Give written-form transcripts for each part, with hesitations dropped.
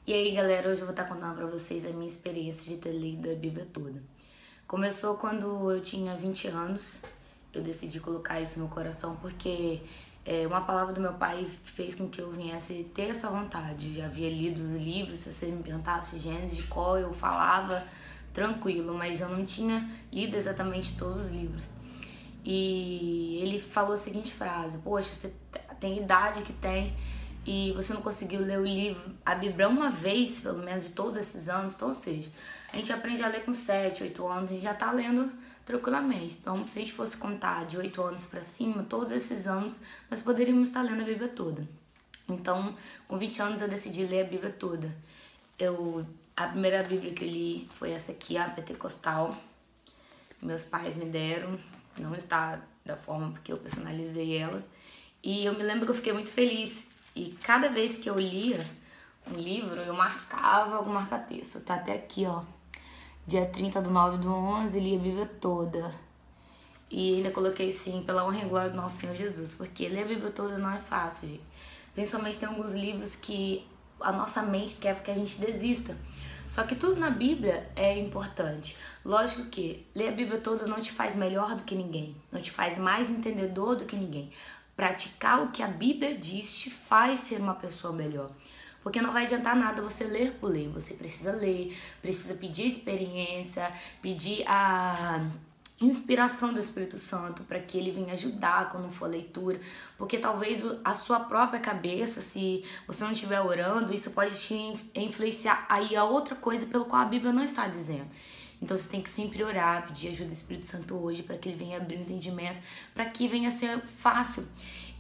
E aí, galera, hoje eu vou estar contando pra vocês a minha experiência de ter lido a Bíblia toda. Começou quando eu tinha 20 anos, eu decidi colocar isso no meu coração porque uma palavra do meu pai fez com que eu viesse ter essa vontade. Eu já havia lido os livros, se você me perguntasse Gênesis de qual eu falava tranquilo, mas eu não tinha lido exatamente todos os livros. E ele falou a seguinte frase: poxa, você tem a idade que tem e você não conseguiu ler o livro, a Bíblia uma vez, pelo menos, de todos esses anos. Então, ou seja, a gente aprende a ler com 7, 8 anos, a gente já tá lendo tranquilamente. Então, se a gente fosse contar de 8 anos pra cima, todos esses anos, nós poderíamos estar lendo a Bíblia toda. Então, com 20 anos eu decidi ler a Bíblia toda. A primeira Bíblia que eu li foi essa aqui, a Pentecostal. Meus pais me deram, não está da forma porque eu personalizei elas. E eu me lembro que eu fiquei muito feliz. E cada vez que eu lia um livro, eu marcava algum marca-texto. Tá até aqui, ó. Dia 30/9/11, li a Bíblia toda. E ainda coloquei sim, pela honra e glória do nosso Senhor Jesus. Porque ler a Bíblia toda não é fácil, gente. Principalmente tem alguns livros que a nossa mente quer que a gente desista. Só que tudo na Bíblia é importante. Lógico que ler a Bíblia toda não te faz melhor do que ninguém. Não te faz mais entendedor do que ninguém. Praticar o que a Bíblia diz te faz ser uma pessoa melhor. Porque não vai adiantar nada você ler por ler. Você precisa ler, precisa pedir experiência, pedir a inspiração do Espírito Santo para que ele venha ajudar quando for a leitura. Porque talvez a sua própria cabeça, se você não estiver orando, isso pode te influenciar aí a outra coisa pelo qual a Bíblia não está dizendo. Então você tem que sempre orar, pedir ajuda do Espírito Santo hoje para que ele venha abrir o entendimento, para que venha ser fácil.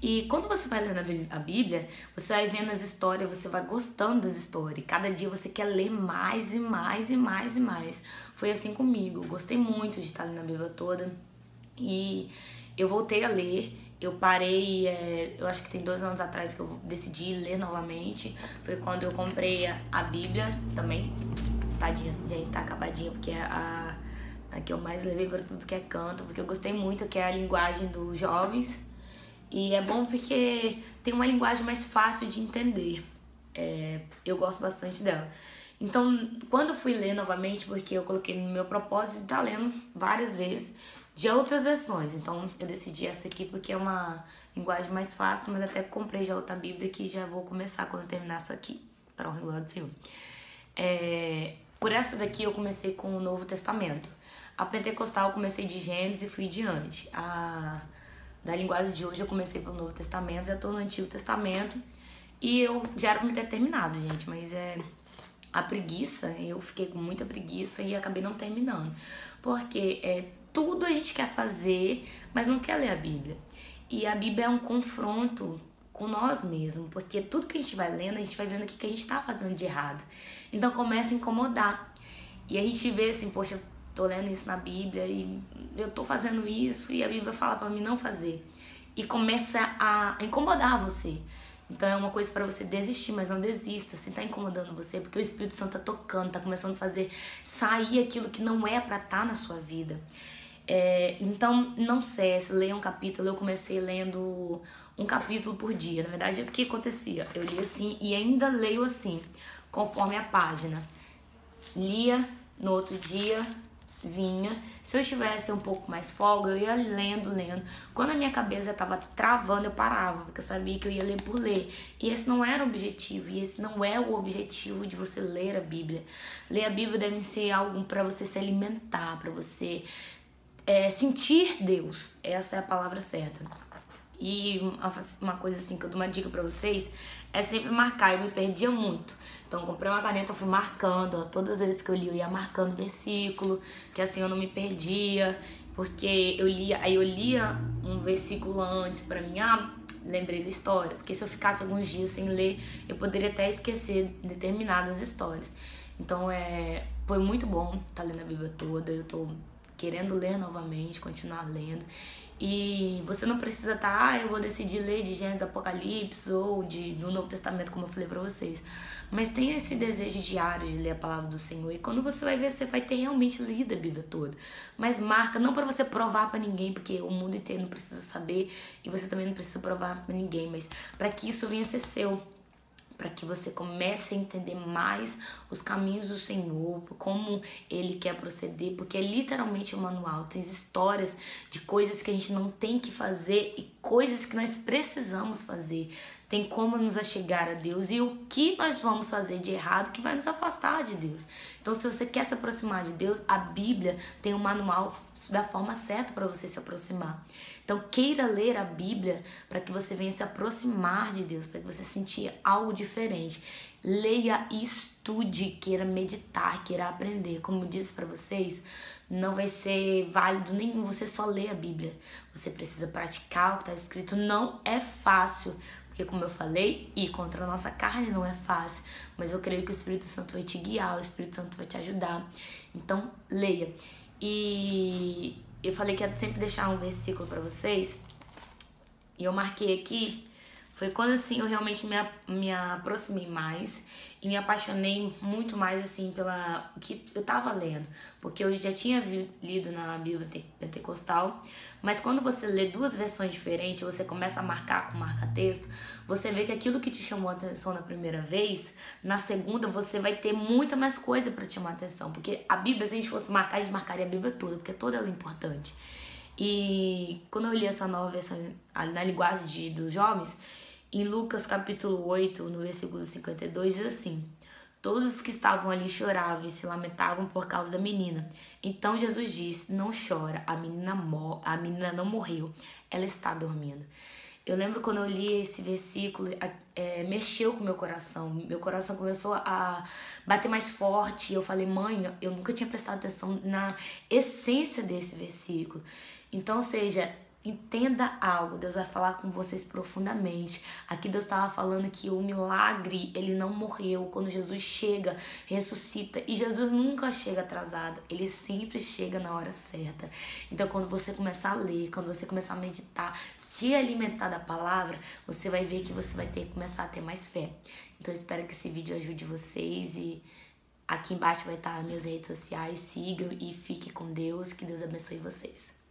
E quando você vai lendo a Bíblia, você vai vendo as histórias, você vai gostando das histórias. E cada dia você quer ler mais e mais e mais e mais. Foi assim comigo. Eu gostei muito de estar lendo a Bíblia toda. E eu voltei a ler. Eu parei, eu acho que tem 2 anos atrás que eu decidi ler novamente. Foi quando eu comprei a Bíblia também. Tadinha, gente, tá acabadinha, porque é a que eu mais levei pra tudo que é canto, porque eu gostei muito, que é a linguagem dos jovens. E é bom porque tem uma linguagem mais fácil de entender. Eu gosto bastante dela. Então, quando eu fui ler novamente, porque eu coloquei no meu propósito de estar lendo várias vezes de outras versões. Então, eu decidi essa aqui porque é uma linguagem mais fácil, mas até comprei já outra Bíblia que já vou começar quando eu terminar essa aqui, para honra e glória do Senhor. Por essa daqui eu comecei com o Novo Testamento. A Pentecostal eu comecei de Gênesis e fui diante. Da linguagem de hoje eu comecei pelo Novo Testamento, já tô no Antigo Testamento. E eu já era pra me ter terminado, gente, mas a preguiça, eu fiquei com muita preguiça e acabei não terminando. Porque tudo a gente quer fazer, mas não quer ler a Bíblia. E a Bíblia é um confronto com nós mesmos, porque tudo que a gente vai lendo, a gente vai vendo o que a gente tá fazendo de errado. Então começa a incomodar. E a gente vê assim, poxa, eu tô lendo isso na Bíblia e eu tô fazendo isso e a Bíblia fala pra mim não fazer. E começa a incomodar você. Então é uma coisa pra você desistir, mas não desista. Se tá incomodando você, porque o Espírito Santo tá tocando, tá começando a fazer sair aquilo que não é pra estar na sua vida. Então não cesse, leia um capítulo. Eu comecei lendo um capítulo por dia. Na verdade, o que acontecia? Eu lia assim e ainda leio assim, conforme a página. Lia, no outro dia vinha. Se eu tivesse um pouco mais folga, eu ia lendo. Quando a minha cabeça já estava travando, eu parava, porque eu sabia que eu ia ler por ler. E esse não era o objetivo, e esse não é o objetivo de você ler a Bíblia. Ler a Bíblia deve ser algo para você se alimentar, para você sentir Deus. Essa é a palavra certa. E uma coisa assim que eu dou uma dica pra vocês é sempre marcar. Eu me perdia muito. Então eu comprei uma caneta, fui marcando, ó, todas as vezes que eu li eu ia marcando o versículo, que assim eu não me perdia, porque eu lia um versículo antes pra mim, lembrei da história, porque se eu ficasse alguns dias sem ler, eu poderia até esquecer determinadas histórias. Então foi muito bom estar lendo a Bíblia toda. Eu tô querendo ler novamente, continuar lendo. E você não precisa estar, eu vou decidir ler de Gênesis, Apocalipse ou do Novo Testamento, como eu falei pra vocês. Mas tenha esse desejo diário de ler a palavra do Senhor. E quando você vai ver, você vai ter realmente lido a Bíblia toda. Mas marca, não pra você provar pra ninguém, porque o mundo inteiro não precisa saber. E você também não precisa provar pra ninguém. Mas pra que isso venha a ser seu. para que você comece a entender mais os caminhos do Senhor, como Ele quer proceder, porque é literalmente um manual. Tem histórias de coisas que a gente não tem que fazer e coisas que nós precisamos fazer. Tem como nos achegar a Deus e o que nós vamos fazer de errado que vai nos afastar de Deus. Então, se você quer se aproximar de Deus, a Bíblia tem um manual da forma certa para você se aproximar. Então, queira ler a Bíblia para que você venha se aproximar de Deus, para que você sentir algo diferente. Leia e estude, queira meditar, queira aprender. Como eu disse para vocês, não vai ser válido nenhum você só ler a Bíblia. Você precisa praticar o que está escrito. Não é fácil, porque como eu falei, ir contra a nossa carne não é fácil. Mas eu creio que o Espírito Santo vai te guiar, o Espírito Santo vai te ajudar. Então, leia. E eu falei que ia sempre deixar um versículo para vocês. E eu marquei aqui. Foi quando assim eu realmente me aproximei mais e me apaixonei muito mais assim pela o que eu tava lendo, porque eu já tinha lido na Bíblia Pentecostal, mas quando você lê duas versões diferentes, você começa a marcar com marca-texto, você vê que aquilo que te chamou a atenção na primeira vez, na segunda você vai ter muita mais coisa para te chamar a atenção, porque a Bíblia, se a gente fosse marcar, a gente marcaria a Bíblia toda, porque toda ela é importante. E quando eu li essa nova versão na linguagem dos jovens, em Lucas capítulo 8, no versículo 52, diz assim: todos os que estavam ali choravam e se lamentavam por causa da menina. Então Jesus disse: não chora, a menina não morreu, ela está dormindo. Eu lembro quando eu li esse versículo, mexeu com o meu coração começou a bater mais forte. Eu falei: mãe, eu nunca tinha prestado atenção na essência desse versículo. Então, ou seja, entenda algo, Deus vai falar com vocês profundamente. Aqui Deus estava falando que o milagre, ele não morreu. Quando Jesus chega, ressuscita. E Jesus nunca chega atrasado, ele sempre chega na hora certa. Então, quando você começar a ler, quando você começar a meditar, se alimentar da palavra, você vai ver que você vai começar a ter mais fé. Então, eu espero que esse vídeo ajude vocês e aqui embaixo vai estar as minhas redes sociais. Sigam e fiquem com Deus. Que Deus abençoe vocês.